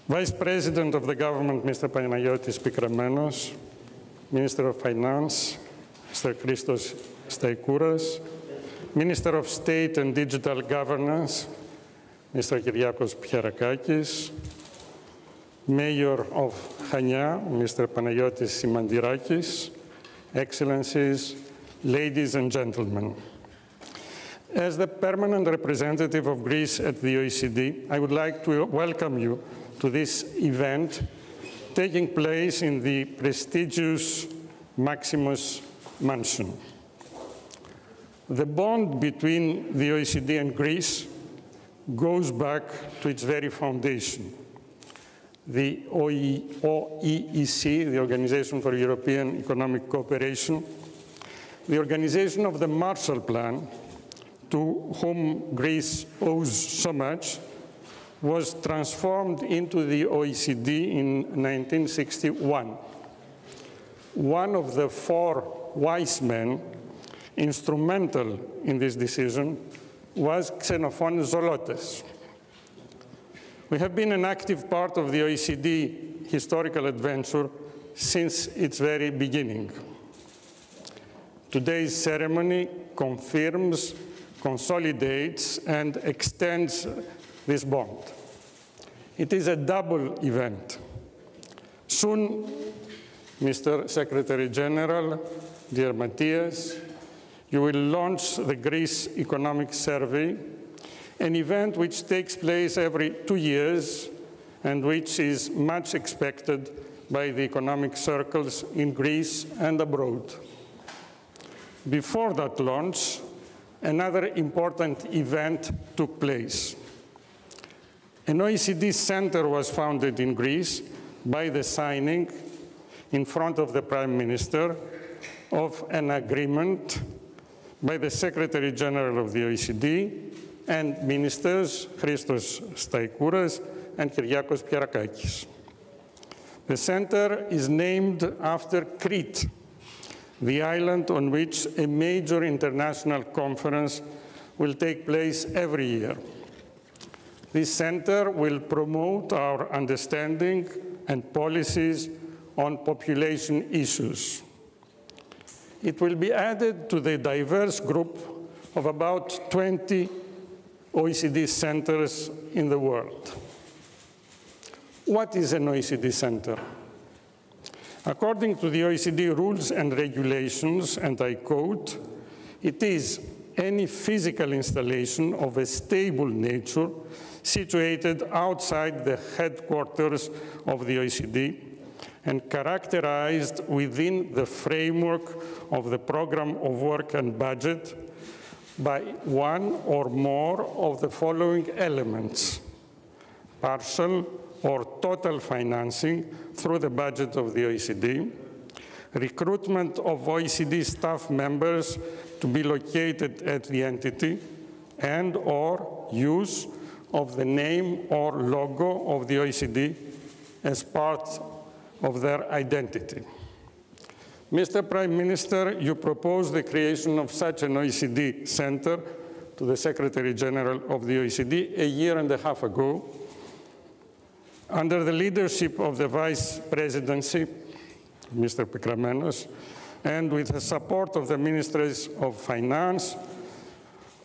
Vice President of the Government, Mr. Panagiotis Pikramenos, Minister of Finance, Mr. Christos Staikouras, Minister of State and Digital Governance, Mr. Kyriakos, Mayor of Chania, Mr. Panagiotis Simantirakis, Excellencies, ladies and gentlemen. As the permanent representative of Greece at the OECD, I would like to welcome you to this event taking place in the prestigious Maximus Mansion. The bond between the OECD and Greece goes back to its very foundation. The OEEC, the Organization for European Economic Cooperation, the organization of the Marshall Plan, to whom Greece owes so much, was transformed into the OECD in 1961. One of the four wise men instrumental in this decision was Xenophones Zolotes. We have been an active part of the OECD historical adventure since its very beginning. Today's ceremony confirms, consolidates, and extends this bond. It is a double event. Soon, Mr. Secretary General, dear Mathias, you will launch the Greece Economic Survey, an event which takes place every 2 years and which is much expected by the economic circles in Greece and abroad. Before that launch, another important event took place. An OECD center was founded in Greece by the signing, in front of the Prime Minister, of an agreement by the Secretary General of the OECD and ministers Christos Staikouras and Kyriakos. The center is named after Crete, the island on which a major international conference will take place every year. This center will promote our understanding and policies on population issues. It will be added to the diverse group of about 20 OECD centers in the world. What is an OECD center? According to the OECD rules and regulations, and I quote, it is any physical installation of a stable nature situated outside the headquarters of the OECD and characterized within the framework of the program of work and budget by one or more of the following elements: partial or total financing through the budget of the OECD, recruitment of OECD staff members to be located at the entity, and or use of the name or logo of the OECD as part of their identity. Mr. Prime Minister, you proposed the creation of such an OECD center to the Secretary General of the OECD a year and a half ago. Under the leadership of the Vice Presidency, Mr. Pikramenos, and with the support of the Ministries of Finance,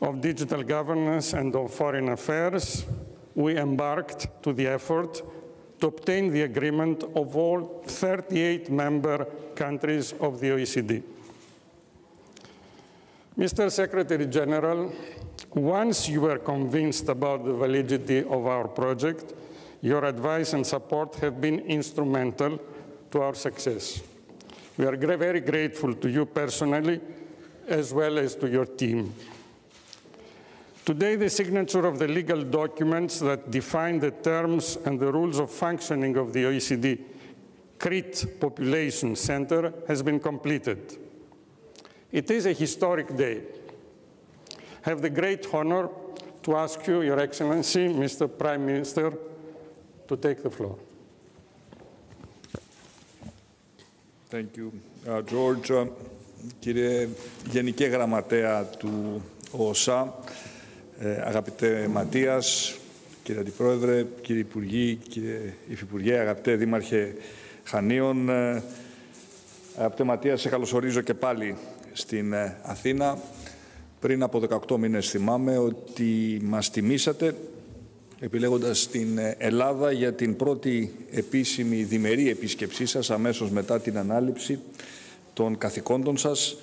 of Digital Governance, and of Foreign Affairs, we embarked to the effort to obtain the agreement of all 38 member countries of the OECD. Mr. Secretary General, once you were convinced about the validity of our project, your advice and support have been instrumental to our success. We are very grateful to you personally, as well as to your team. Today, the signature of the legal documents that define the terms and the rules of functioning of the OECD Crete Population Center has been completed. It is a historic day. I have the great honor to ask you, Your Excellency, Mr. Prime Minister, to take the floor. Thank you, George. Κύριε Γενική Γραμματέα του ΟΟΣΑ, αγαπητέ Ματίας, κύριε Αντιπρόεδρε, κύριοι Υπουργοί, κύριε Υφυπουργέ, αγαπητέ Δήμαρχε Χανίων, αγαπητέ Ματία, σε καλωσορίζω και πάλι στην Αθήνα. Πριν από 18 μήνες θυμάμαι ότι μας τιμήσατε επιλέγοντας την Ελλάδα για την πρώτη επίσημη διμερή επίσκεψή σας αμέσως μετά την ανάληψη των καθηκόντων σας.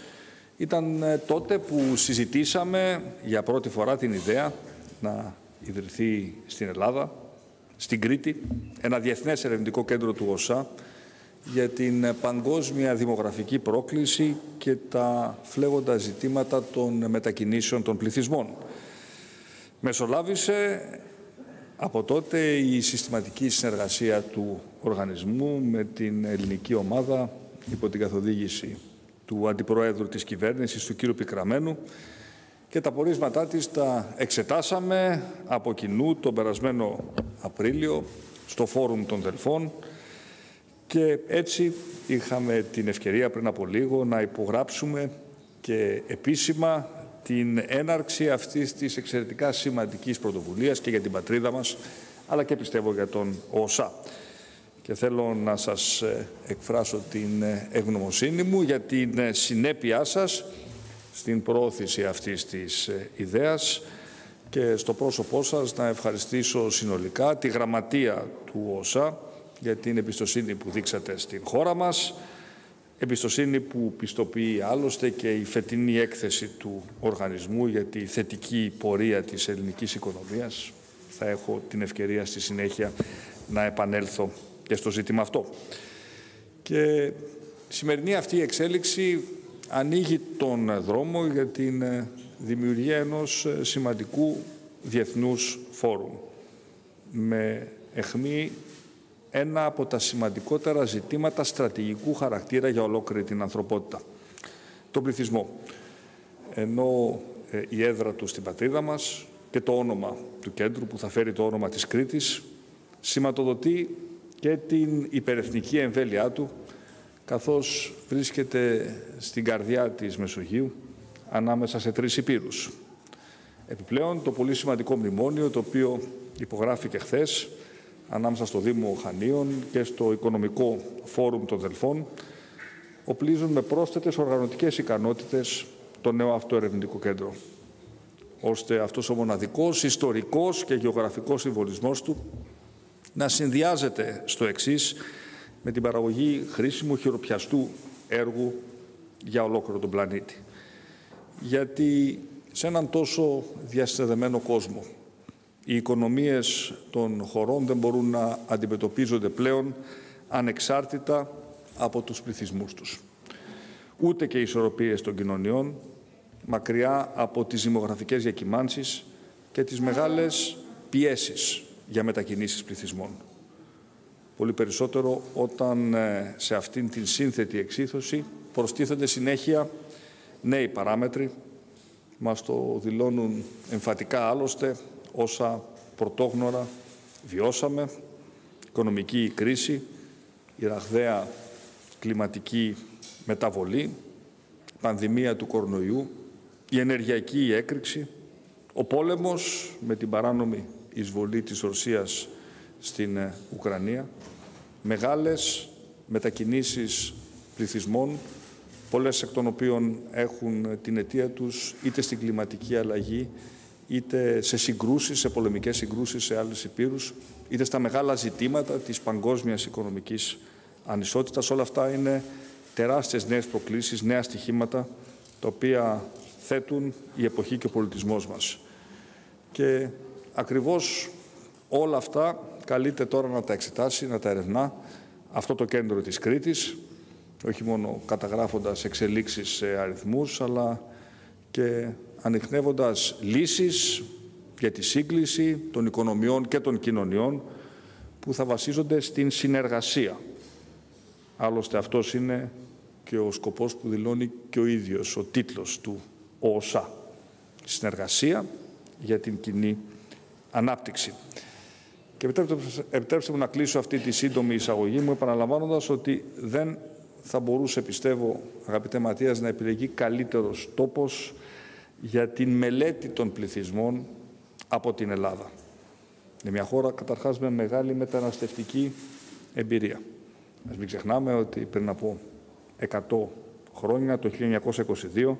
Ήταν τότε που συζητήσαμε για πρώτη φορά την ιδέα να ιδρυθεί στην Ελλάδα, στην Κρήτη, ένα διεθνές ερευνητικό κέντρο του ΟΟΣΑ για την παγκόσμια δημογραφική πρόκληση και τα φλέγοντα ζητήματα των μετακινήσεων των πληθυσμών. Μεσολάβησε από τότε η συστηματική συνεργασία του οργανισμού με την ελληνική ομάδα υπό την καθοδήγηση του Αντιπροέδρου της Κυβέρνησης, του κ. Πικραμένου, και τα πορίσματά της τα εξετάσαμε από κοινού τον περασμένο Απρίλιο στο Φόρουμ των Δελφών και έτσι είχαμε την ευκαιρία πριν από λίγο να υπογράψουμε και επίσημα την έναρξη αυτής της εξαιρετικά σημαντικής πρωτοβουλίας και για την πατρίδα μας, αλλά και πιστεύω για τον ΟΟΣΑ. Και θέλω να σας εκφράσω την ευγνωμοσύνη μου για την συνέπειά σας στην προώθηση αυτής της ιδέας και στο πρόσωπό σας να ευχαριστήσω συνολικά τη Γραμματεία του ΟΟΣΑ για την εμπιστοσύνη που δείξατε στην χώρα μας, εμπιστοσύνη που πιστοποιεί άλλωστε και η φετινή έκθεση του οργανισμού για τη θετική πορεία της ελληνικής οικονομίας. Θα έχω την ευκαιρία στη συνέχεια να επανέλθω και στο ζήτημα αυτό. Και η σημερινή αυτή εξέλιξη ανοίγει τον δρόμο για την δημιουργία ενός σημαντικού διεθνούς φόρουμ με αιχμή ένα από τα σημαντικότερα ζητήματα στρατηγικού χαρακτήρα για ολόκληρη την ανθρωπότητα, τον πληθυσμό. Ενώ η έδρα του στην πατρίδα μας και το όνομα του κέντρου που θα φέρει το όνομα της Κρήτης σηματοδοτεί και την υπερεθνική εμβέλειά του, καθώς βρίσκεται στην καρδιά της Μεσογείου ανάμεσα σε 3 υπήρους. Επιπλέον, το πολύ σημαντικό μνημόνιο, το οποίο υπογράφηκε χθες ανάμεσα στο Δήμο Χανίων και στο Οικονομικό Φόρουμ των Δελφών, οπλίζουν με πρόσθετες οργανωτικές ικανότητες το νέο αυτό ερευνητικό κέντρο, ώστε αυτός ο μοναδικός, ιστορικός και γεωγραφικός συμβολισμός του να συνδυάζεται στο εξής με την παραγωγή χρήσιμου χειροπιαστού έργου για ολόκληρο τον πλανήτη. Γιατί σε έναν τόσο διασυνδεδεμένο κόσμο, οι οικονομίες των χωρών δεν μπορούν να αντιμετωπίζονται πλέον ανεξάρτητα από τους πληθυσμούς τους. Ούτε και οι ισορροπίες των κοινωνιών, μακριά από τις δημογραφικές διακυμάνσεις και τις μεγάλες πιέσεις για μετακινήσεις πληθυσμών. Πολύ περισσότερο όταν σε αυτήν την σύνθετη εξίθωση προστίθενται συνέχεια νέοι παράμετροι. Μας το δηλώνουν εμφατικά άλλωστε όσα πρωτόγνωρα βιώσαμε: οικονομική κρίση, η ραγδαία κλιματική μεταβολή, πανδημία του κορονοϊού, η ενεργειακή έκρηξη, ο πόλεμος με την παράνομη εισβολή της Ρωσίας στην Ουκρανία, μεγάλες μετακινήσεις πληθυσμών, πολλές εκ των οποίων έχουν την αιτία τους είτε στην κλιματική αλλαγή, είτε σε συγκρούσεις, σε πολεμικές συγκρούσεις σε άλλες υπήρους, είτε στα μεγάλα ζητήματα της παγκόσμιας οικονομικής ανισότητας. Όλα αυτά είναι τεράστιες νέες προκλήσεις, νέα στοιχήματα, τα οποία θέτουν η εποχή και ο πολιτισμός μας. Και ακριβώς όλα αυτά καλείται τώρα να τα εξετάσει, να τα ερευνά αυτό το κέντρο της Κρήτης, όχι μόνο καταγράφοντας εξελίξεις σε αριθμούς, αλλά και ανιχνεύοντας λύσεις για τη σύγκληση των οικονομιών και των κοινωνιών που θα βασίζονται στην συνεργασία. Άλλωστε αυτός είναι και ο σκοπός που δηλώνει και ο ίδιος ο τίτλος του ΟΟΣΑ. Συνεργασία για την κοινή ανάπτυξη. Και επιτρέψτε μου να κλείσω αυτή τη σύντομη εισαγωγή μου επαναλαμβάνοντας ότι δεν θα μπορούσε, πιστεύω, αγαπητέ Ματίας, να επιλεγεί καλύτερος τόπος για την μελέτη των πληθυσμών από την Ελλάδα. Είναι μια χώρα καταρχάς με μεγάλη μεταναστευτική εμπειρία. Ας μην ξεχνάμε ότι πριν από 100 χρόνια, το 1922,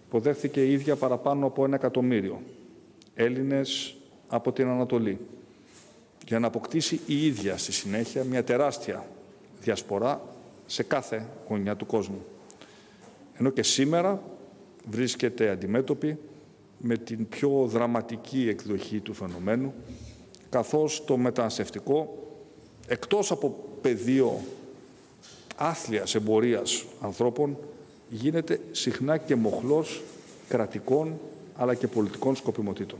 υποδέχθηκε η ίδια παραπάνω από 1 εκατομμύριο Έλληνες από την Ανατολή, για να αποκτήσει η ίδια στη συνέχεια μια τεράστια διασπορά σε κάθε γωνιά του κόσμου. Ενώ και σήμερα βρίσκεται αντιμέτωπη με την πιο δραματική εκδοχή του φαινομένου, καθώς το μεταναστευτικό, εκτός από πεδίο άθλιας εμπορίας ανθρώπων, γίνεται συχνά και μοχλός κρατικών αλλά και πολιτικών σκοπιμοτήτων.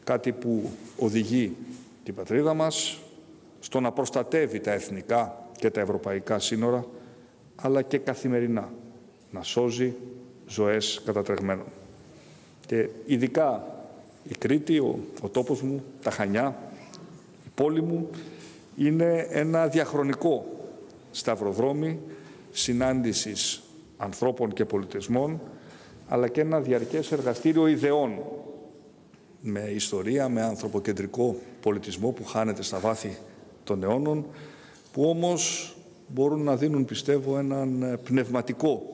Κάτι που οδηγεί την πατρίδα μας στο να προστατεύει τα εθνικά και τα ευρωπαϊκά σύνορα, αλλά και καθημερινά να σώζει ζωές κατατρεγμένων. Και ειδικά η Κρήτη, ο τόπος μου, τα Χανιά, η πόλη μου, είναι ένα διαχρονικό σταυροδρόμι συνάντησης ανθρώπων και πολιτισμών, αλλά και ένα διαρκές εργαστήριο ιδεών, με ιστορία, με ανθρωποκεντρικό πολιτισμό που χάνεται στα βάθη των αιώνων, που όμως μπορούν να δίνουν, πιστεύω, έναν πνευματικό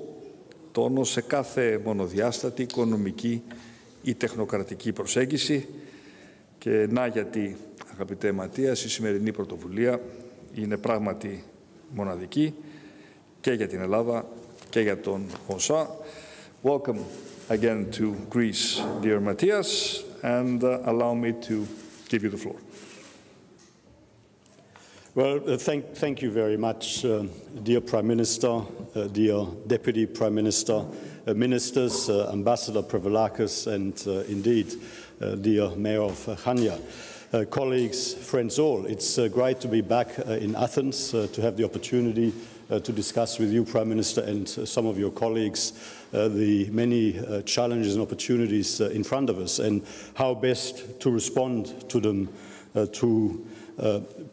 τόνο σε κάθε μονοδιάστατη, οικονομική ή τεχνοκρατική προσέγγιση. Και να γιατί, αγαπητέ Ματίας, η σημερινή πρωτοβουλία είναι πράγματι μοναδική και για την Ελλάδα και για τον ΟΟΣΑ. Welcome again to Greece, dear Mathias, and allow me to give you the floor. Well, thank you very much, dear Prime Minister, dear Deputy Prime Minister, Ministers, Ambassador Prevlakis, and indeed, dear Mayor of Chania. Colleagues, friends all, it's great to be back in Athens, to have the opportunity to discuss with you, Prime Minister, and some of your colleagues, the many challenges and opportunities in front of us, and how best to respond to them, to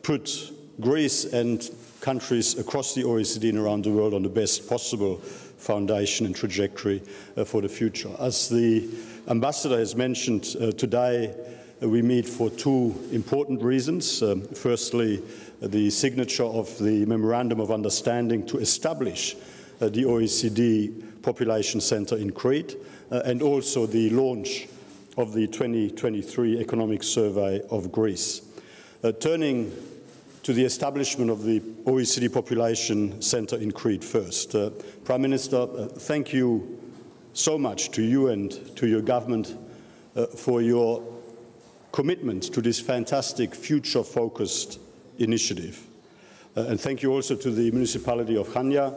put Greece and countries across the OECD and around the world on the best possible foundation and trajectory for the future. As the Ambassador has mentioned, today we meet for two important reasons. Firstly, the signature of the Memorandum of Understanding to establish the OECD Population Center in Crete, and also the launch of the 2023 Economic Survey of Greece. Turning to the establishment of the OECD Population Center in Crete first. Prime Minister, thank you so much to you and to your government for your commitment to this fantastic future-focused initiative. And thank you also to the municipality of Chania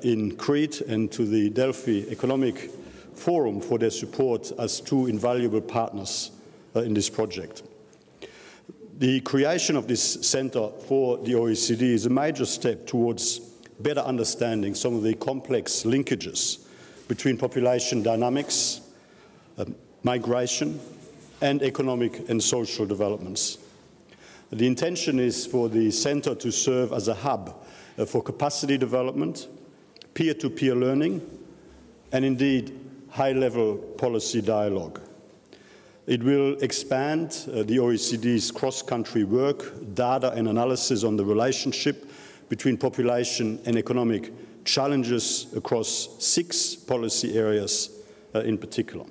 in Crete and to the Delphi Economic Forum for their support as two invaluable partners in this project. The creation of this center for the OECD is a major step towards better understanding some of the complex linkages between population dynamics, migration, and economic and social developments. The intention is for the center to serve as a hub for capacity development, peer-to-peer learning, and indeed high-level policy dialogue. It will expand the OECD's cross-country work, data and analysis on the relationship between population and economic challenges across 6 policy areas in particular.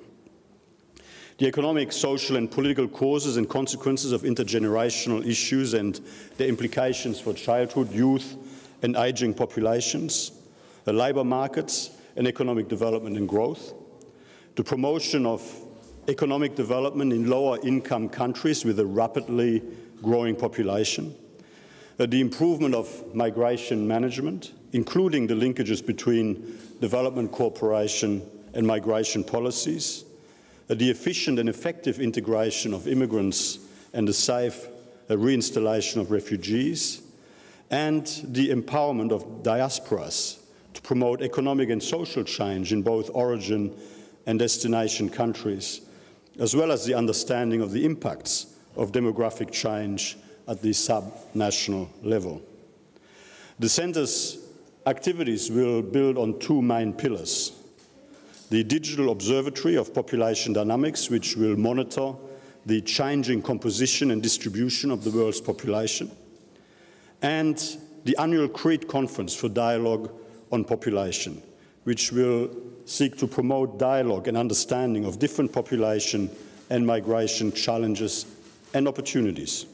The economic, social and political causes and consequences of intergenerational issues and their implications for childhood, youth and aging populations, the labour markets and economic development and growth, the promotion of economic development in lower income countries with a rapidly growing population, the improvement of migration management, including the linkages between development cooperation and migration policies, the efficient and effective integration of immigrants and the safe reinstallation of refugees, and the empowerment of diasporas to promote economic and social change in both origin and destination countries, as well as the understanding of the impacts of demographic change at the sub-national level. The Centre's activities will build on 2 main pillars: the Digital Observatory of Population Dynamics, which will monitor the changing composition and distribution of the world's population, and the annual Crete Conference for Dialogue on Population, which will seek to promote dialogue and understanding of different population and migration challenges and opportunities.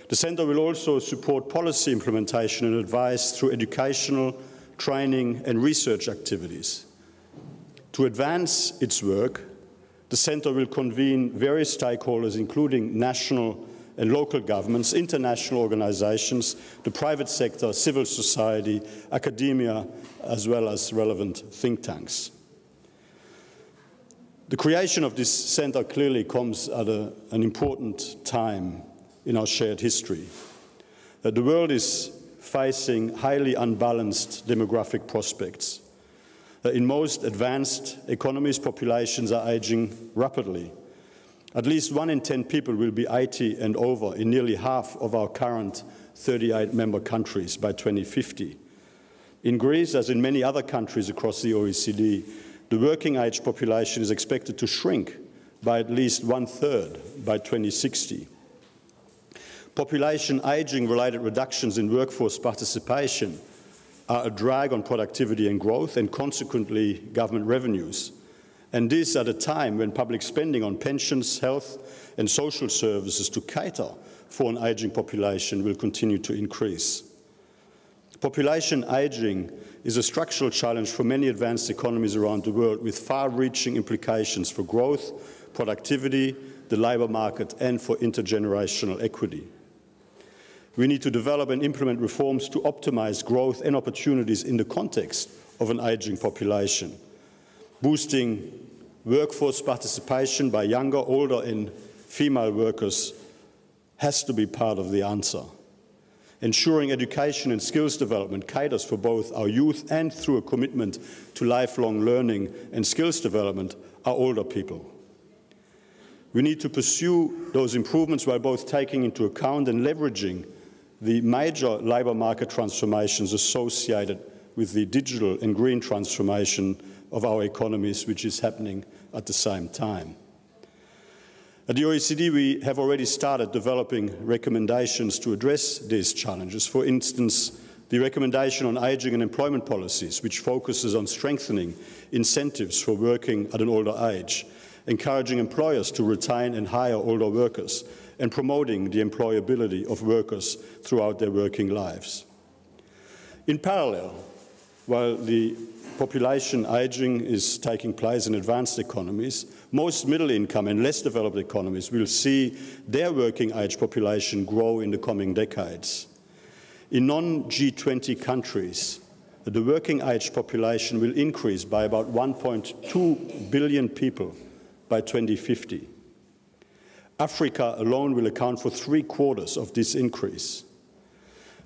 The Centre will also support policy implementation and advice through educational, training and research activities. To advance its work, the Centre will convene various stakeholders, including national and local governments, international organizations, the private sector, civil society, academia, as well as relevant think tanks. The creation of this centre clearly comes at an important time in our shared history. The world is facing highly unbalanced demographic prospects. In most advanced economies, populations are aging rapidly. At least 1 in 10 people will be 80 and over in nearly half of our current 38 member countries by 2050. In Greece, as in many other countries across the OECD, the working age population is expected to shrink by at least 1/3 by 2060. Population aging-related reductions in workforce participation are a drag on productivity and growth and consequently government revenues. And this at a time when public spending on pensions, health and social services to cater for an aging population will continue to increase. Population aging is a structural challenge for many advanced economies around the world with far-reaching implications for growth, productivity, the labour market and for intergenerational equity. We need to develop and implement reforms to optimise growth and opportunities in the context of an ageing population. Boosting workforce participation by younger, older and female workers has to be part of the answer. Ensuring education and skills development caters for both our youth and through a commitment to lifelong learning and skills development our older people. We need to pursue those improvements while both taking into account and leveraging the major labour market transformations associated with the digital and green transformation of our economies, which is happening at the same time. At the OECD, we have already started developing recommendations to address these challenges. For instance, the recommendation on ageing and employment policies, which focuses on strengthening incentives for working at an older age, encouraging employers to retain and hire older workers, and promoting the employability of workers throughout their working lives. In parallel, while the population ageing is taking place in advanced economies, most middle-income and less developed economies will see their working age population grow in the coming decades. In non-G20 countries, the working age population will increase by about 1.2 billion people by 2050. Africa alone will account for 3/4 of this increase.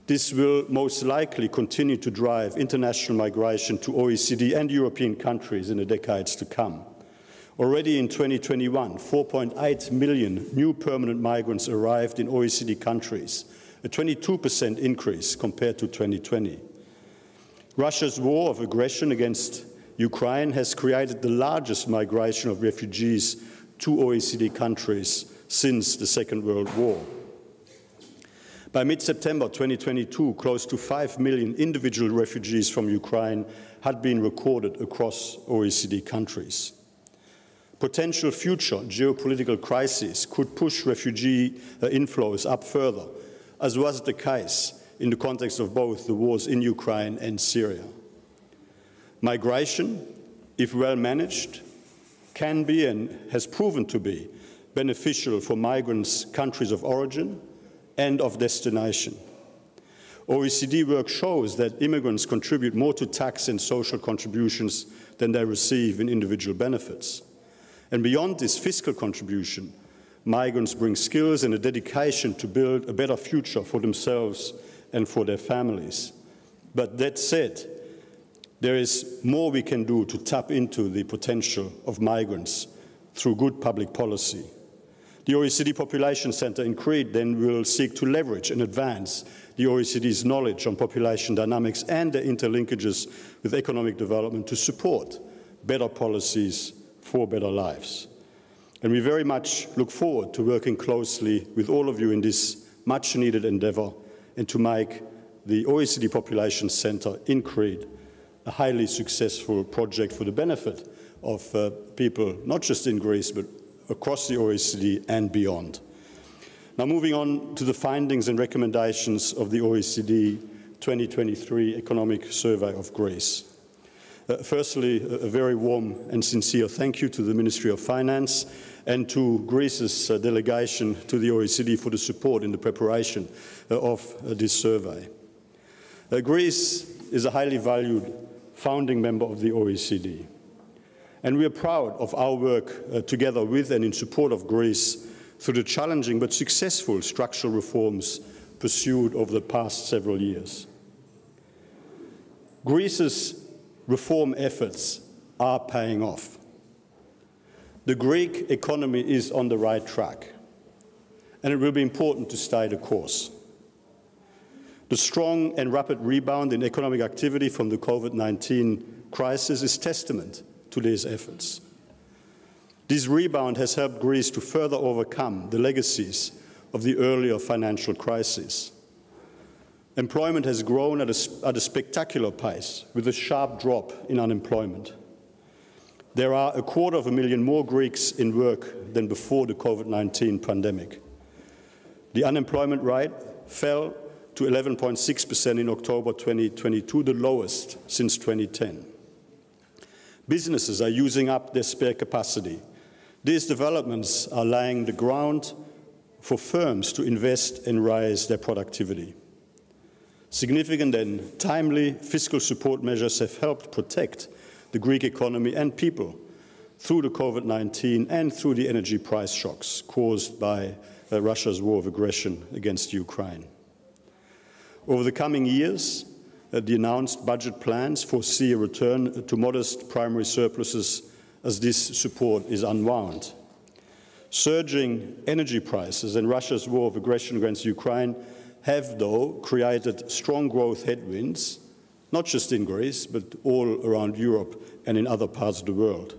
This will most likely continue to drive international migration to OECD and European countries in the decades to come. Already in 2021, 4.8 million new permanent migrants arrived in OECD countries, a 22% increase compared to 2020. Russia's war of aggression against Ukraine has created the largest migration of refugees to OECD countries since the Second World War. By mid-September 2022, close to 5 million individual refugees from Ukraine had been recorded across OECD countries. Potential future geopolitical crises could push refugee inflows up further, as was the case in the context of both the wars in Ukraine and Syria. Migration, if well managed, can be and has proven to be beneficial for migrants' countries of origin and of destination. OECD work shows that immigrants contribute more to tax and social contributions than they receive in individual benefits. And beyond this fiscal contribution, migrants bring skills and a dedication to build a better future for themselves and for their families. But that said, there is more we can do to tap into the potential of migrants through good public policy. The OECD Population Centre in Crete then will seek to leverage and advance the OECD's knowledge on population dynamics and their interlinkages with economic development to support better policies for better lives. And we very much look forward to working closely with all of you in this much-needed endeavour and to make the OECD Population Centre in Crete a highly successful project for the benefit of people, not just in Greece, but across the OECD and beyond. Now, moving on to the findings and recommendations of the OECD 2023 Economic Survey of Greece. Firstly, a very warm and sincere thank you to the Ministry of Finance and to Greece's delegation to the OECD for the support in the preparation of this survey. Greece is a highly valued founding member of the OECD, and we are proud of our work together with and in support of Greece through the challenging but successful structural reforms pursued over the past several years. Greece's reform efforts are paying off. The Greek economy is on the right track, and it will be important to stay the course. The strong and rapid rebound in economic activity from the COVID-19 crisis is testament to these efforts. This rebound has helped Greece to further overcome the legacies of the earlier financial crisis. Employment has grown at a spectacular pace, with a sharp drop in unemployment. There are 250,000 more Greeks in work than before the COVID-19 pandemic. The unemployment rate fell to 11.6% in October 2022, the lowest since 2010. Businesses are using up their spare capacity. These developments are laying the ground for firms to invest and raise their productivity. Significant and timely fiscal support measures have helped protect the Greek economy and people through the COVID-19 and through the energy price shocks caused by Russia's war of aggression against Ukraine. Over the coming years, the announced budget plans foresee a return to modest primary surpluses as this support is unwound. Surging energy prices and Russia's war of aggression against Ukraine have, though, created strong growth headwinds, not just in Greece, but all around Europe and in other parts of the world.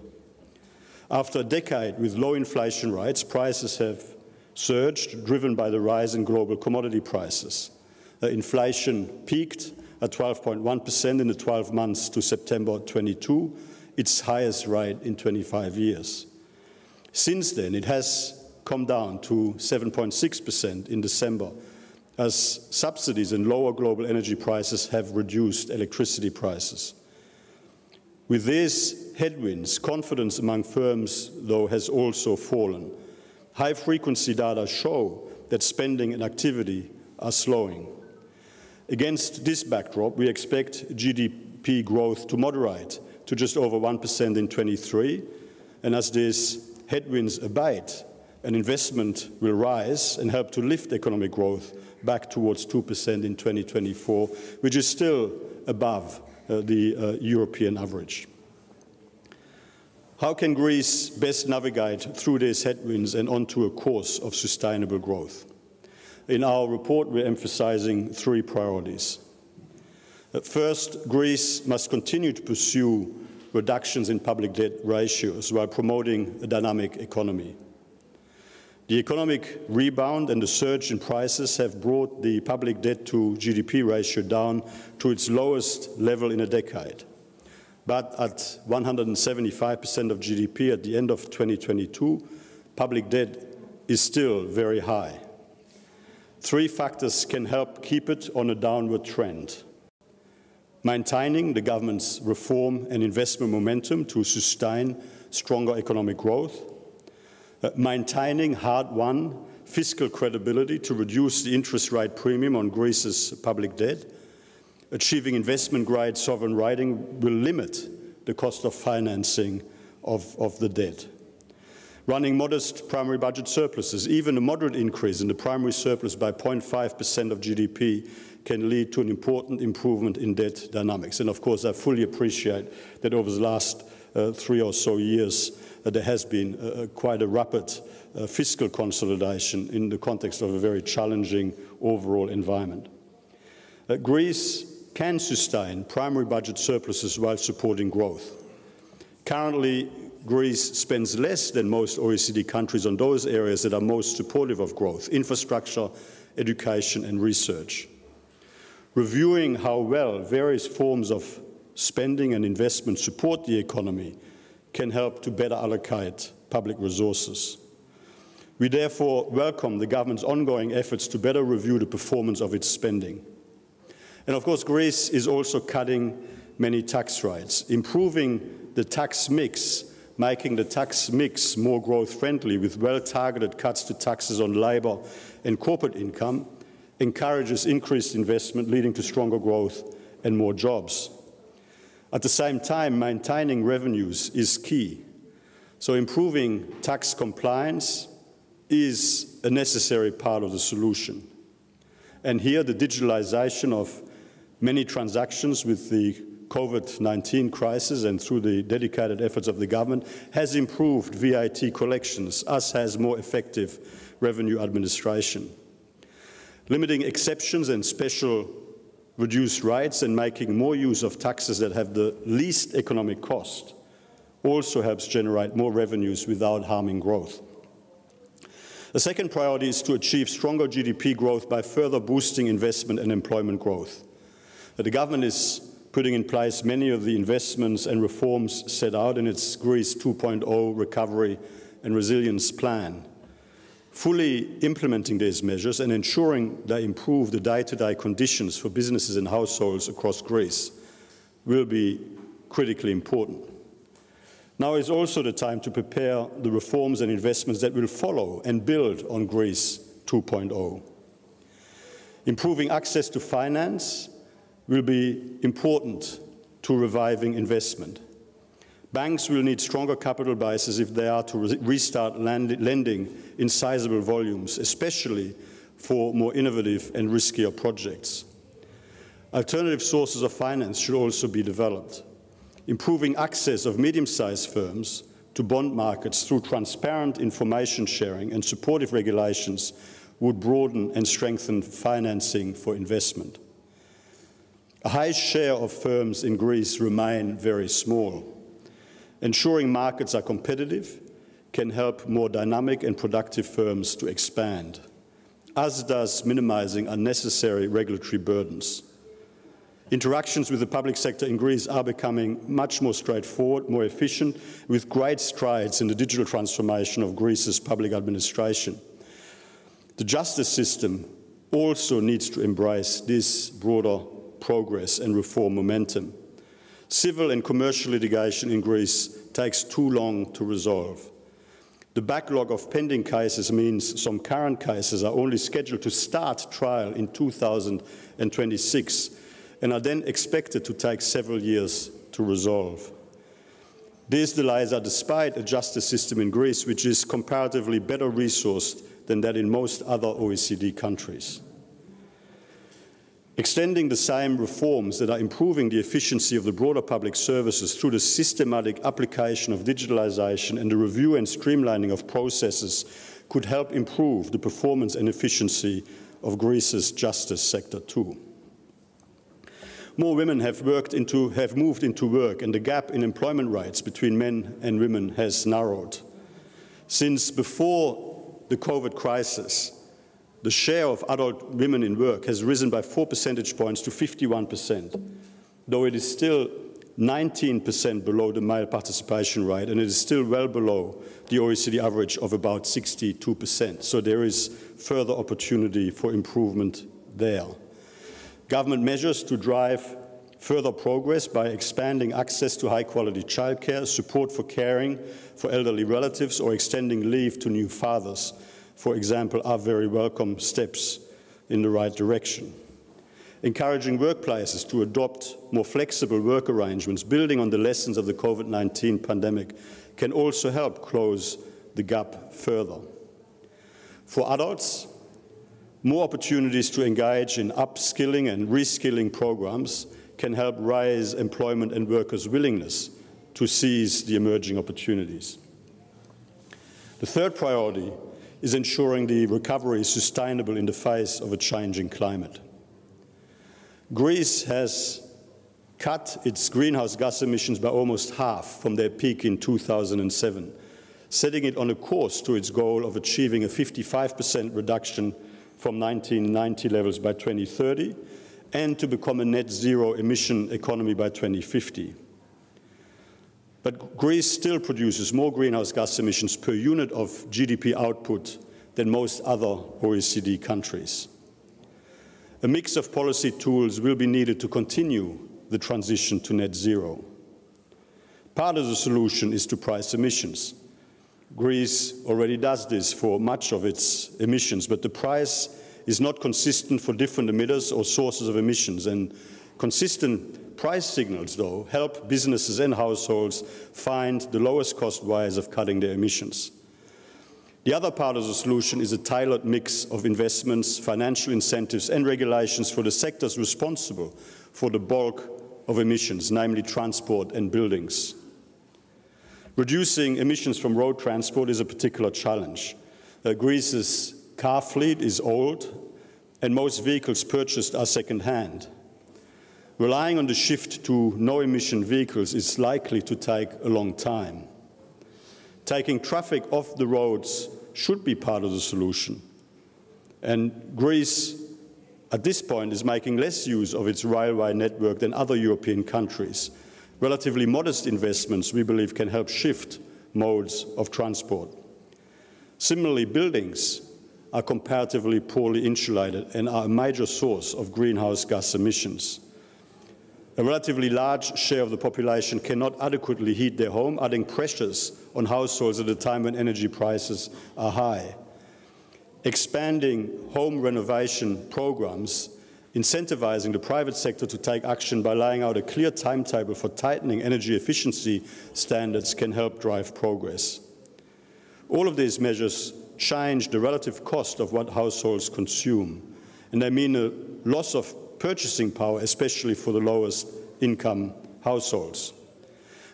After a decade with low inflation rates, prices have surged, driven by the rise in global commodity prices. Inflation peaked at 12.1% in the 12 months to September 22, its highest rate in 25 years. Since then, it has come down to 7.6% in December, as subsidies and lower global energy prices have reduced electricity prices. With these headwinds, confidence among firms, though, has also fallen. High-frequency data show that spending and activity are slowing. Against this backdrop, we expect GDP growth to moderate to just over 1% in 23, and as these headwinds abate, an investment will rise and help to lift economic growth back towards 2% in 2024, which is still above the European average. How can Greece best navigate through these headwinds and onto a course of sustainable growth? In our report, we're emphasizing three priorities. First, Greece must continue to pursue reductions in public debt ratios while promoting a dynamic economy. The economic rebound and the surge in prices have brought the public debt to GDP ratio down to its lowest level in a decade. But at 175% of GDP at the end of 2022, public debt is still very high. Three factors can help keep it on a downward trend: maintaining the government's reform and investment momentum to sustain stronger economic growth, maintaining hard-won fiscal credibility to reduce the interest rate premium on Greece's public debt. Achieving investment-grade sovereign rating will limit the cost of financing of the debt. Running modest primary budget surpluses, even a moderate increase in the primary surplus by 0.5% of GDP can lead to an important improvement in debt dynamics. And of course, I fully appreciate that over the last 3 or so years, there has been quite a rapid fiscal consolidation in the context of a very challenging overall environment. Greece can sustain primary budget surpluses while supporting growth. Currently, Greece spends less than most OECD countries on those areas that are most supportive of growth: infrastructure, education, and research. Reviewing how well various forms of spending and investment support the economy can help to better allocate public resources. We therefore welcome the government's ongoing efforts to better review the performance of its spending. And of course, Greece is also cutting many tax rates, improving the tax mix, making the tax mix more growth-friendly with well-targeted cuts to taxes on labour and corporate income, encourages increased investment, leading to stronger growth and more jobs. At the same time, maintaining revenues is key. So improving tax compliance is a necessary part of the solution. And here, the digitalization of many transactions with the COVID-19 crisis and through the dedicated efforts of the government has improved VAT collections, as has more effective revenue administration. Limiting exceptions and special reduced rates and making more use of taxes that have the least economic cost also helps generate more revenues without harming growth. The second priority is to achieve stronger GDP growth by further boosting investment and employment growth. The government is putting in place many of the investments and reforms set out in its Greece 2.0 recovery and resilience plan. Fully implementing these measures and ensuring they improve the day-to-day conditions for businesses and households across Greece will be critically important. Now is also the time to prepare the reforms and investments that will follow and build on Greece 2.0. Improving access to finance will be important to reviving investment. Banks will need stronger capital bases if they are to restart lending in sizable volumes, especially for more innovative and riskier projects. Alternative sources of finance should also be developed. Improving access of medium-sized firms to bond markets through transparent information sharing and supportive regulations would broaden and strengthen financing for investment. A high share of firms in Greece remain very small. Ensuring markets are competitive can help more dynamic and productive firms to expand, as does minimizing unnecessary regulatory burdens. Interactions with the public sector in Greece are becoming much more straightforward, more efficient, with great strides in the digital transformation of Greece's public administration. The justice system also needs to embrace this broader progress and reform momentum. Civil and commercial litigation in Greece takes too long to resolve. The backlog of pending cases means some current cases are only scheduled to start trial in 2026 and are then expected to take several years to resolve. These delays are despite a justice system in Greece which is comparatively better resourced than that in most other OECD countries. Extending the same reforms that are improving the efficiency of the broader public services through the systematic application of digitalization and the review and streamlining of processes could help improve the performance and efficiency of Greece's justice sector too. More women have moved into work, and the gap in employment rates between men and women has narrowed. Since before the COVID crisis, the share of adult women in work has risen by 4 percentage points to 51%, though it is still 19% below the male participation rate, and it is still well below the OECD average of about 62%. So there is further opportunity for improvement there. Government measures to drive further progress by expanding access to high-quality childcare, support for caring for elderly relatives, or extending leave to new fathers, for example, are very welcome steps in the right direction. Encouraging workplaces to adopt more flexible work arrangements, building on the lessons of the COVID-19 pandemic, can also help close the gap further. For adults, more opportunities to engage in upskilling and reskilling programs can help raise employment and workers' willingness to seize the emerging opportunities. The third priority is ensuring the recovery is sustainable in the face of a changing climate. Greece has cut its greenhouse gas emissions by almost half from their peak in 2007, setting it on a course to its goal of achieving a 55% reduction from 1990 levels by 2030 and to become a net zero emission economy by 2050. But Greece still produces more greenhouse gas emissions per unit of GDP output than most other OECD countries. A mix of policy tools will be needed to continue the transition to net zero. Part of the solution is to price emissions. Greece already does this for much of its emissions, but the price is not consistent for different emitters or sources of emissions, and consistent price signals, though, help businesses and households find the lowest cost ways of cutting their emissions. The other part of the solution is a tailored mix of investments, financial incentives and regulations for the sectors responsible for the bulk of emissions, namely transport and buildings. Reducing emissions from road transport is a particular challenge. Greece's car fleet is old and most vehicles purchased are second-hand. Relying on the shift to no-emission vehicles is likely to take a long time. Taking traffic off the roads should be part of the solution. And Greece, at this point, is making less use of its railway network than other European countries. Relatively modest investments, we believe, can help shift modes of transport. Similarly, buildings are comparatively poorly insulated and are a major source of greenhouse gas emissions. A relatively large share of the population cannot adequately heat their home, adding pressures on households at a time when energy prices are high. Expanding home renovation programs, incentivizing the private sector to take action by laying out a clear timetable for tightening energy efficiency standards can help drive progress. All of these measures change the relative cost of what households consume, and they mean a loss of purchasing power, especially for the lowest income households.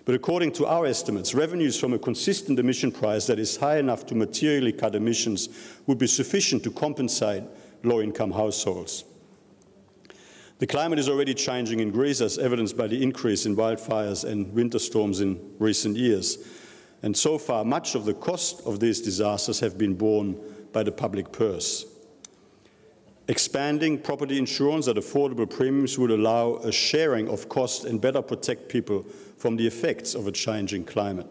But according to our estimates, revenues from a consistent emission price that is high enough to materially cut emissions would be sufficient to compensate low-income households. The climate is already changing in Greece, as evidenced by the increase in wildfires and winter storms in recent years. And so far, much of the cost of these disasters have been borne by the public purse. Expanding property insurance at affordable premiums would allow a sharing of costs and better protect people from the effects of a changing climate.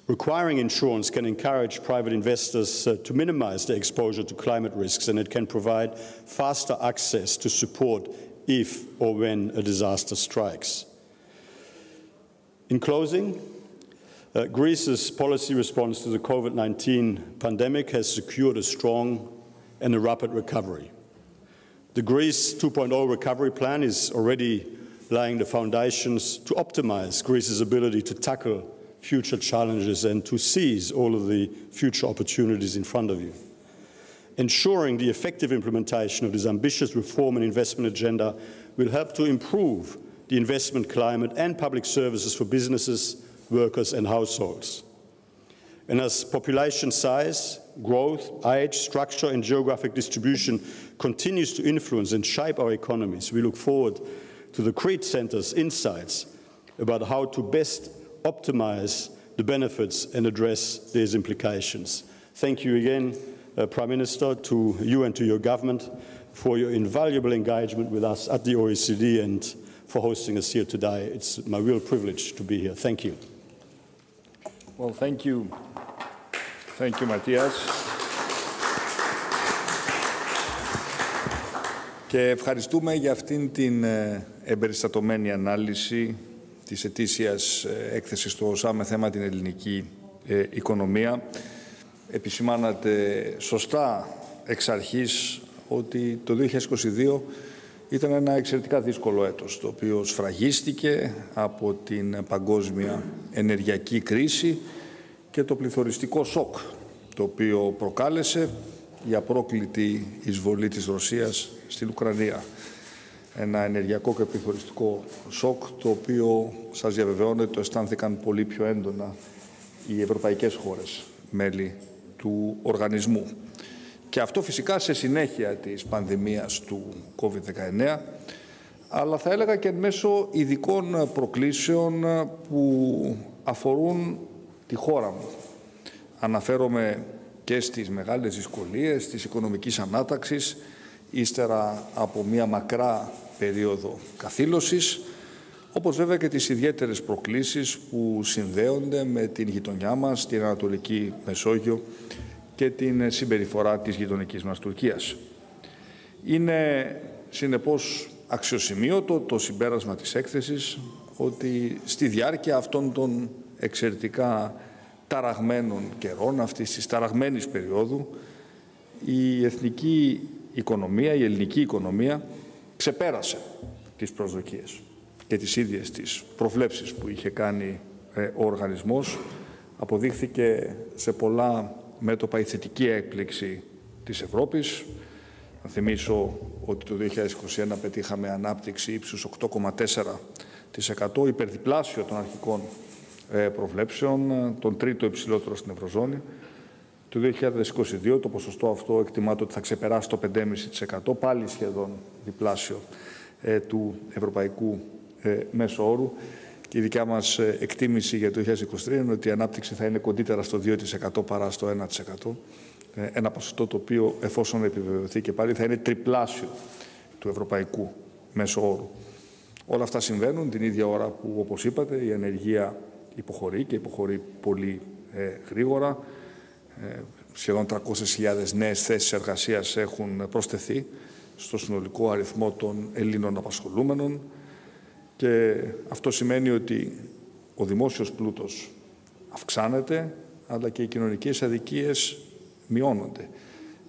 Requiring insurance can encourage private investors to minimize their exposure to climate risks, and it can provide faster access to support if or when a disaster strikes. In closing, Greece's policy response to the COVID-19 pandemic has secured a strong and a rapid recovery. The Greece 2.0 recovery plan is already laying the foundations to optimize Greece's ability to tackle future challenges and to seize all of the future opportunities in front of you. Ensuring the effective implementation of this ambitious reform and investment agenda will help to improve the investment climate and public services for businesses, workers and households. And as population size, growth, age, structure and geographic distribution continues to influence and shape our economies, we look forward to the Crete Centre's insights about how to best optimize the benefits and address these implications. Thank you again, Prime Minister, to you and to your government for your invaluable engagement with us at the OECD and for hosting us here today. It's my real privilege to be here. Thank you. Well, thank you. Thank you, Mathias. Και ευχαριστούμε για αυτήν την εμπεριστατωμένη ανάλυση της ετήσιας έκθεσης του ΟΟΣΑ με θέμα την ελληνική οικονομία. Επισημάνατε σωστά εξ αρχής ότι το 2022 ήταν ένα εξαιρετικά δύσκολο έτος, το οποίο σφραγίστηκε από την παγκόσμια ενεργειακή κρίση και το πληθωριστικό σοκ, το οποίο προκάλεσε η απρόκλητη εισβολή της Ρωσίας στην Ουκρανία. Ένα ενεργειακό και πληθωριστικό σοκ, το οποίο σας διαβεβαιώνω ότι το αισθάνθηκαν πολύ πιο έντονα οι ευρωπαϊκές χώρες, μέλη του οργανισμού. Και αυτό φυσικά σε συνέχεια της πανδημίας του COVID-19, αλλά θα έλεγα και μέσω ειδικών προκλήσεων που αφορούν τη χώρα μου. Αναφέρομαι και στις μεγάλες δυσκολίες της οικονομικής ανάταξης, ύστερα από μια μακρά περίοδο καθήλωσης, όπως βέβαια και τις ιδιαίτερες προκλήσεις που συνδέονται με την γειτονιά μας, την Ανατολική Μεσόγειο και την συμπεριφορά της γειτονικής μας Τουρκίας. Είναι συνεπώς αξιοσημείωτο το συμπέρασμα της έκθεσης ότι στη διάρκεια αυτών των εξαιρετικά ταραγμένων καιρών, αυτής της ταραγμένης περίοδου, η εθνική οικονομία, η ελληνική οικονομία ξεπέρασε τις προσδοκίες και τις ίδιες τις προβλέψεις που είχε κάνει ο οργανισμός. Αποδείχθηκε σε πολλά μέτωπα η θετική έκπληξη της Ευρώπης. Να θυμίσω ότι το 2021 πετύχαμε ανάπτυξη ύψους 8,4%, υπερδιπλάσιο των αρχικών προβλέψεων, τον τρίτο υψηλότερο στην Ευρωζώνη. Το 2022 το ποσοστό αυτό εκτιμάται ότι θα ξεπεράσει το 5,5%, πάλι σχεδόν διπλάσιο του ευρωπαϊκού μέσου όρου. Και η δικιά μας εκτίμηση για το 2023 είναι ότι η ανάπτυξη θα είναι κοντύτερα στο 2% παρά στο 1%. Ένα ποσοστό το οποίο, εφόσον επιβεβαιωθεί και πάλι, θα είναι τριπλάσιο του ευρωπαϊκού μέσου όρου. Όλα αυτά συμβαίνουν την ίδια ώρα που, όπως είπατε, η ανεργία υποχωρεί και υποχωρεί πολύ γρήγορα. Σχεδόν 300.000 νέες θέσεις εργασίας έχουν προσθεθεί στο συνολικό αριθμό των Ελλήνων απασχολούμενων και αυτό σημαίνει ότι ο δημόσιος πλούτος αυξάνεται, αλλά και οι κοινωνικές αδικίες μειώνονται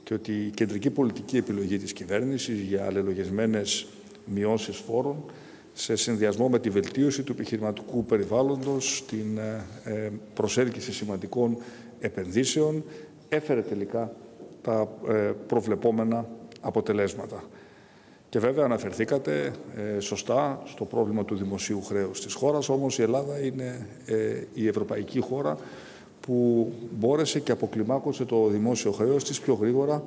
και ότι η κεντρική πολιτική επιλογή της κυβέρνησης για αλληλογεσμένες μειώσεις φόρων σε συνδυασμό με τη βελτίωση του επιχειρηματικού περιβάλλοντος, την προσέλκυση σημαντικών επενδύσεων, έφερε τελικά τα προβλεπόμενα αποτελέσματα. Και βέβαια αναφερθήκατε σωστά στο πρόβλημα του δημοσίου χρέους της χώρας, όμως η Ελλάδα είναι η ευρωπαϊκή χώρα που μπόρεσε και αποκλιμάκωσε το δημόσιο χρέος της πιο γρήγορα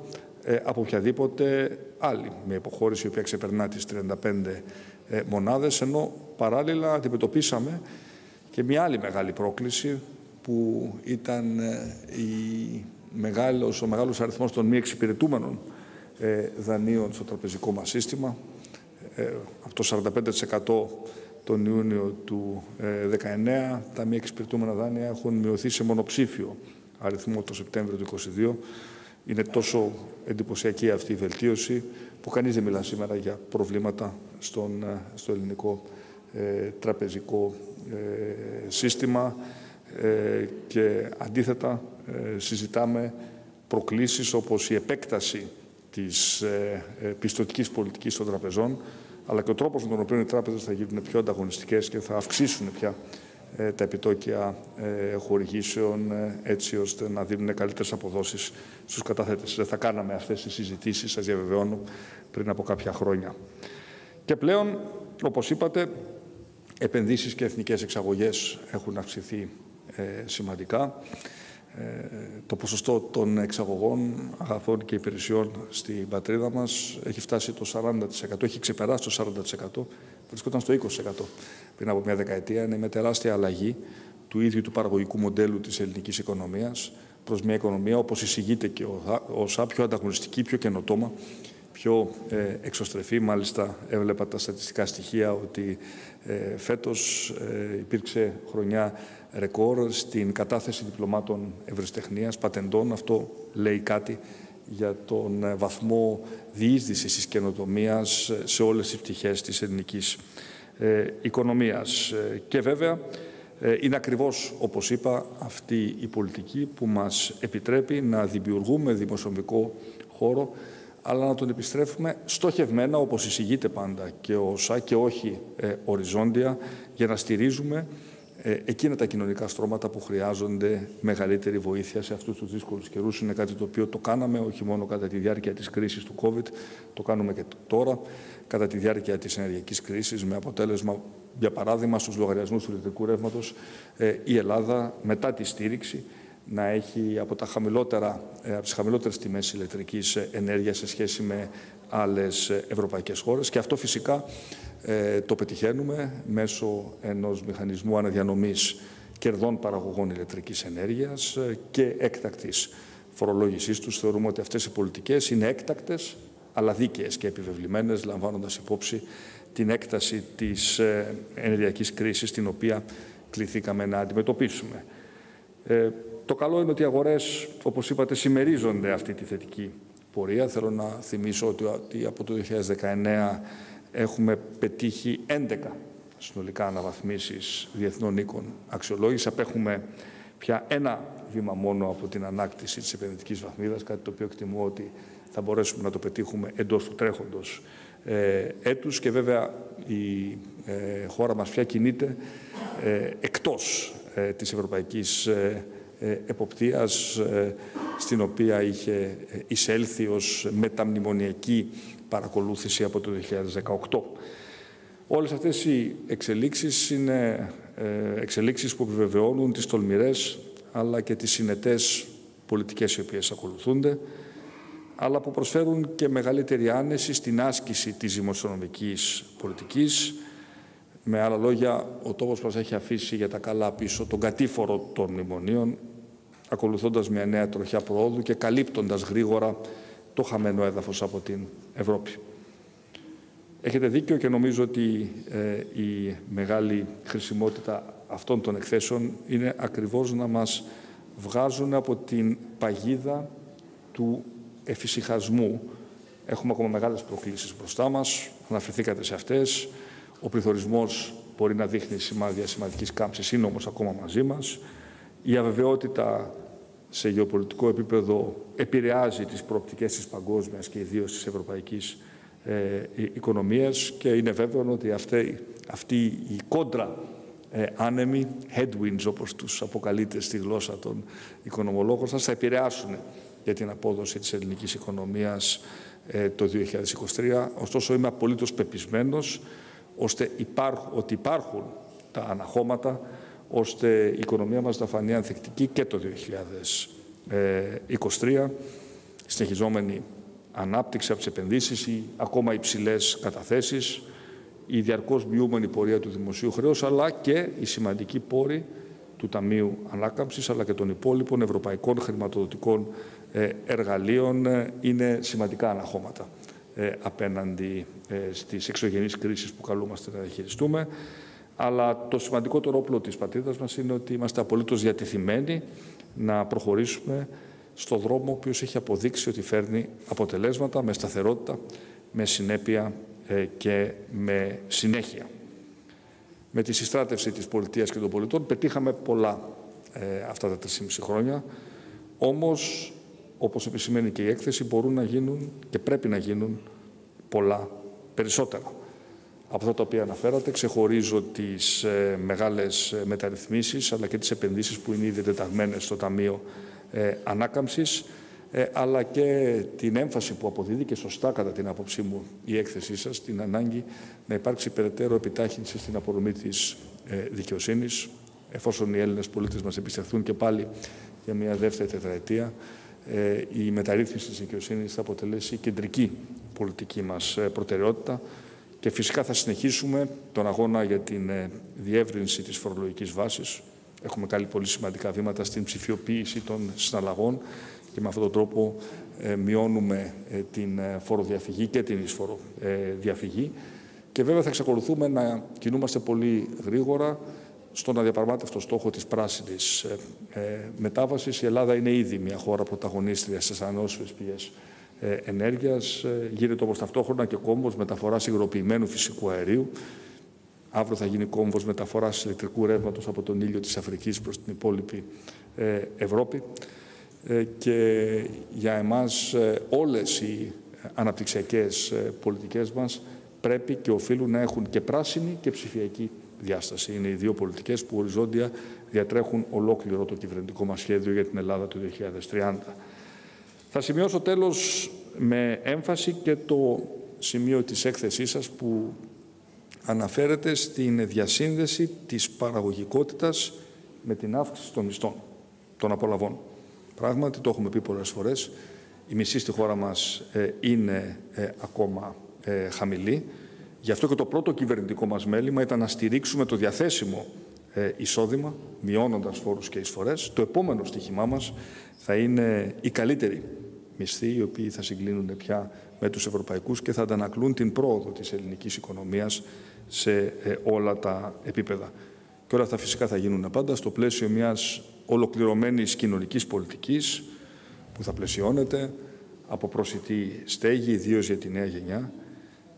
από οποιαδήποτε άλλη, με υποχώρηση η οποία ξεπερνά τις 35 μονάδες, ενώ παράλληλα αντιμετωπίσαμε και μια άλλη μεγάλη πρόκληση που ήταν ο μεγάλος αριθμός των μη εξυπηρετούμενων δανείων στο τραπεζικό μας σύστημα. Από το 45% τον Ιούνιο του 2019 τα μη εξυπηρετούμενα δάνεια έχουν μειωθεί σε μονοψήφιο αριθμό το Σεπτέμβριο του 2022. Είναι τόσο εντυπωσιακή αυτή η βελτίωση που κανείς δεν μιλά σήμερα για προβλήματα στο ελληνικό τραπεζικό σύστημα και αντίθετα συζητάμε προκλήσεις όπως η επέκταση της πιστωτικής πολιτικής των τραπεζών, αλλά και ο τρόπος με τον οποίο οι τράπεζες θα γίνουν πιο ανταγωνιστικές και θα αυξήσουν πια τα επιτόκια χορηγήσεων έτσι ώστε να δίνουν καλύτερες αποδόσεις στους καταθέτες. Δεν θα κάναμε αυτές τις συζητήσεις, σας διαβεβαιώνω, πριν από κάποια χρόνια. Και πλέον, όπως είπατε, επενδύσεις και εθνικές εξαγωγές έχουν αυξηθεί σημαντικά. Το ποσοστό των εξαγωγών αγαθών και υπηρεσιών στην πατρίδα μας έχει φτάσει το 40%, έχει ξεπεράσει το 40%, βρισκόταν στο 20% πριν από μια δεκαετία. Είναι μια τεράστια αλλαγή του ίδιου του παραγωγικού μοντέλου της ελληνικής οικονομίας προς μια οικονομία, όπως εισηγείται και ο ΟΟΣΑ, πιο ανταγωνιστική, πιο καινοτόμα, πιο εξωστρεφή. Μάλιστα έβλεπα τα στατιστικά στοιχεία ότι φέτος υπήρξε χρονιά ρεκόρ στην κατάθεση διπλωμάτων ευρεσιτεχνίας, πατεντών. Αυτό λέει κάτι για τον βαθμό διείσδυσης της καινοτομίας σε όλες τις πτυχές της ελληνικής οικονομίας. Και βέβαια είναι ακριβώς, όπως είπα, αυτή η πολιτική που μας επιτρέπει να δημιουργούμε δημοσιονομικό χώρο, αλλά να τον επιστρέφουμε στοχευμένα, όπως εισηγείται πάντα και ο ΟΟΣΑ, και όχι οριζόντια, για να στηρίζουμε εκείνα τα κοινωνικά στρώματα που χρειάζονται μεγαλύτερη βοήθεια σε αυτούς τους δύσκολους καιρούς. Είναι κάτι το οποίο το κάναμε όχι μόνο κατά τη διάρκεια της κρίσης του COVID, το κάνουμε και τώρα, κατά τη διάρκεια της ενεργειακής κρίσης, με αποτέλεσμα, για παράδειγμα, στους λογαριασμούς του ηλεκτρικού ρεύματος, η Ελλάδα, μετά τη στήριξη, να έχει από τις χαμηλότερες τιμές ηλεκτρικής ενέργειας σε σχέση με άλλες ευρωπαϊκές χώρες. Και αυτό φυσικά το πετυχαίνουμε μέσω ενός μηχανισμού αναδιανομής κερδών παραγωγών ηλεκτρικής ενέργειας και έκτακτης φορολόγησής τους. Θεωρούμε ότι αυτές οι πολιτικές είναι έκτακτες, αλλά δίκαιες και επιβεβλημένες, λαμβάνοντας υπόψη την έκταση της ενεργειακής κρίσης, την οποία κληθήκαμε να αντιμετωπίσουμε. Το καλό είναι ότι οι αγορές, όπως είπατε, συμμερίζονται αυτή τη θετική πορεία. Θέλω να θυμίσω ότι από το 2019 έχουμε πετύχει 11 συνολικά αναβαθμίσεις διεθνών οίκων αξιολόγησης. Απέχουμε πια ένα βήμα μόνο από την ανάκτηση της επενδυτικής βαθμίδας, κάτι το οποίο εκτιμώ ότι θα μπορέσουμε να το πετύχουμε εντός του τρέχοντος έτους. Και βέβαια η χώρα μας πια κινείται εκτός της ευρωπαϊκής εποπτείας, στην οποία είχε εισέλθει ως μεταμνημονιακή παρακολούθηση από το 2018. Όλες αυτές οι εξελίξεις είναι εξελίξεις που επιβεβαιώνουν τις τολμηρές αλλά και τις συνετές πολιτικές οι οποίες ακολουθούνται, αλλά που προσφέρουν και μεγαλύτερη άνεση στην άσκηση της δημοσιονομικής πολιτικής. Με άλλα λόγια, ο τόπος μας έχει αφήσει για τα καλά πίσω τον κατήφορο των μνημονίων, ακολουθώντας μια νέα τροχιά προόδου και καλύπτοντας γρήγορα το χαμένο έδαφος από την Ευρώπη. Έχετε δίκιο και νομίζω ότι η μεγάλη χρησιμότητα αυτών των εκθέσεων είναι ακριβώς να μας βγάζουν από την παγίδα του εφησυχασμού. Έχουμε ακόμα μεγάλες προκλήσεις μπροστά μας, αναφερθήκατε σε αυτές. Ο πληθωρισμός μπορεί να δείχνει σημάδια σημαντικής κάμψης, είναι όμως ακόμα μαζί μας. Η αβεβαιότητα σε γεωπολιτικό επίπεδο επηρεάζει τις προοπτικές της παγκόσμιας και ιδίως της ευρωπαϊκής οικονομίας και είναι βέβαιο ότι αυτή η κόντρα άνεμοι, headwinds όπως τους αποκαλείται στη γλώσσα των οικονομολόγων σας, θα επηρεάσουν για την απόδοση της ελληνικής οικονομίας το 2023. Ωστόσο είμαι απολύτως πεπισμένος ότι υπάρχουν τα αναχώματα ώστε η οικονομία μας να φανεί ανθεκτική και το 2023, συνεχιζόμενη ανάπτυξη από τις επενδύσεις ή ακόμα υψηλές καταθέσεις, η διαρκώς μειούμενη πορεία του δημοσίου χρέους, αλλά και οι σημαντικοί πόροι του Ταμείου Ανάκαμψης, αλλά και των υπόλοιπων ευρωπαϊκών χρηματοδοτικών εργαλείων είναι σημαντικά αναχώματα απέναντι στις εξωγενείς κρίσεις που καλούμαστε να διαχειριστούμε. Αλλά το σημαντικότερο όπλο της πατρίδας μας είναι ότι είμαστε απολύτως διατεθειμένοι να προχωρήσουμε στο δρόμο ο οποίος έχει αποδείξει ότι φέρνει αποτελέσματα με σταθερότητα, με συνέπεια και με συνέχεια. Με τη συστράτευση της πολιτείας και των πολιτών πετύχαμε πολλά αυτά τα 3,5 χρόνια, όμως, όπως επισημαίνει και η έκθεση, μπορούν να γίνουν και πρέπει να γίνουν πολλά περισσότερα. Από αυτά τα οποία αναφέρατε, ξεχωρίζω τις μεγάλες μεταρρυθμίσεις, αλλά και τις επενδύσεις που είναι ήδη εντεταγμένες στο Ταμείο Ανάκαμψης, αλλά και την έμφαση που αποδίδει και σωστά κατά την άποψή μου η έκθεσή σας, την ανάγκη να υπάρξει περαιτέρω επιτάχυνση στην απονομή της δικαιοσύνης, εφόσον οι Έλληνες πολίτες μας εμπιστευτούν και πάλι για μια δεύτερη τετραετία. Η μεταρρύθμιση της δικαιοσύνης θα αποτελέσει κεντρική πολιτική μας προτεραιότητα και φυσικά θα συνεχίσουμε τον αγώνα για την διεύρυνση της φορολογικής βάσης. Έχουμε κάνει πολύ σημαντικά βήματα στην ψηφιοποίηση των συναλλαγών και με αυτόν τον τρόπο μειώνουμε την φοροδιαφυγή και την εισφοροδιαφυγή. Και βέβαια θα εξακολουθούμε να κινούμαστε πολύ γρήγορα στον αδιαπραγμάτευτο στόχο της πράσινης μετάβασης. Η Ελλάδα είναι ήδη μια χώρα πρωταγωνίστρια στις ανανεώσιμες πηγές ενέργειας. Γίνεται όμως ταυτόχρονα και κόμβος μεταφοράς υγροποιημένου φυσικού αερίου. Αύριο θα γίνει κόμβος μεταφοράς ηλεκτρικού ρεύματος από τον ήλιο της Αφρικής προς την υπόλοιπη Ευρώπη. Και για εμάς όλες οι αναπτυξιακές πολιτικές μας πρέπει και οφείλουν να έχουν και πράσινη και ψηφιακή διάσταση. Είναι οι δύο πολιτικές που οριζόντια διατρέχουν ολόκληρο το κυβερνητικό μας σχέδιο για την Ελλάδα του 2030. Θα σημειώσω τέλος με έμφαση και το σημείο της έκθεσής σας που αναφέρεται στην διασύνδεση της παραγωγικότητας με την αύξηση των μισθών, των απολαβών. Πράγματι, το έχουμε πει πολλές φορές, Η μισή στη χώρα μας είναι ακόμα χαμηλή. Γι' αυτό και το πρώτο κυβερνητικό μας μέλημα ήταν να στηρίξουμε το διαθέσιμο εισόδημα, μειώνοντας φόρους και εισφορές. Το επόμενο στοίχημά μας θα είναι οι καλύτεροι μισθοί, οι οποίοι θα συγκλίνουν πια με τους ευρωπαϊκούς και θα αντανακλούν την πρόοδο της ελληνικής οικονομίας σε όλα τα επίπεδα. Και όλα αυτά φυσικά θα γίνουν πάντα στο πλαίσιο μιας ολοκληρωμένης κοινωνικής πολιτικής που θα πλαισιώνεται από προσιτή στέγη, ιδίως για τη νέα γενιά,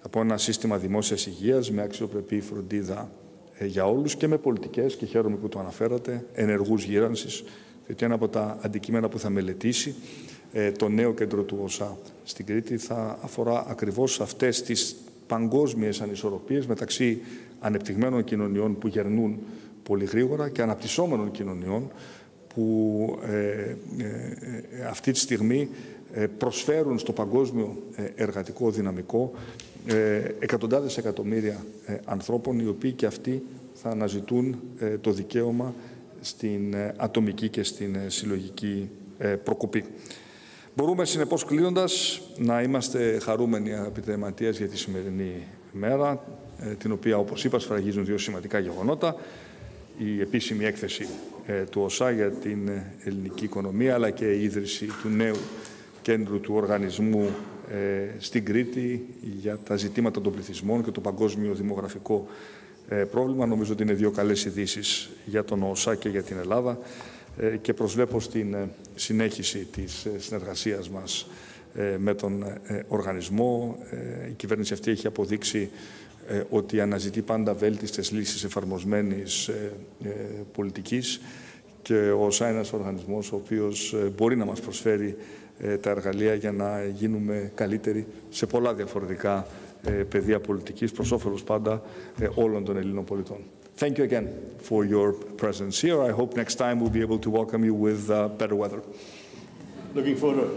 από ένα σύστημα δημόσιας υγείας με αξιοπρεπή φροντίδα για όλους και με πολιτικές, και χαίρομαι που το αναφέρατε, ενεργούς γύρανσης, διότι ένα από τα αντικείμενα που θα μελετήσει το νέο κέντρο του ΟΟΣΑ στην Κρήτη θα αφορά ακριβώς αυτές τις παγκόσμιες ανισορροπίες μεταξύ ανεπτυγμένων κοινωνιών που γερνούν πολύ γρήγορα και αναπτυσσόμενων κοινωνιών που αυτή τη στιγμή προσφέρουν στο παγκόσμιο εργατικό δυναμικό εκατοντάδες εκατομμύρια ανθρώπων, οι οποίοι και αυτοί θα αναζητούν το δικαίωμα στην ατομική και στην συλλογική προκοπή. Μπορούμε, συνεπώς, κλείνοντας, να είμαστε χαρούμενοι, αγαπητέ Ματίας, για τη σημερινή μέρα, την οποία, όπως είπα, σφραγίζουν δύο σημαντικά γεγονότα. Η επίσημη έκθεση του ΟΟΣΑ για την ελληνική οικονομία, αλλά και η ίδρυση του νέου κέντρου του οργανισμού στην Κρήτη για τα ζητήματα των πληθυσμών και το παγκόσμιο δημογραφικό πρόβλημα. Νομίζω ότι είναι δύο καλές ειδήσεις για τον ΟΟΣΑ και για την Ελλάδα και προσβλέπω στην συνέχιση της συνεργασίας μας με τον οργανισμό. Η κυβέρνηση αυτή έχει αποδείξει ότι αναζητεί πάντα βέλτιστες λύσεις εφαρμοσμένης πολιτικής και ο ΟΟΣΑ είναι ένας οργανισμός ο οποίος μπορεί να μας προσφέρει τα εργαλεία για να γίνουμε καλύτεροι σε πολλά διαφορετικά πεδία πολιτικής, προς όφελος πάντα όλων των Ελλήνων πολιτών. Thank you again for your presence here. I hope next time we'll be able to welcome you with better weather. Looking forward.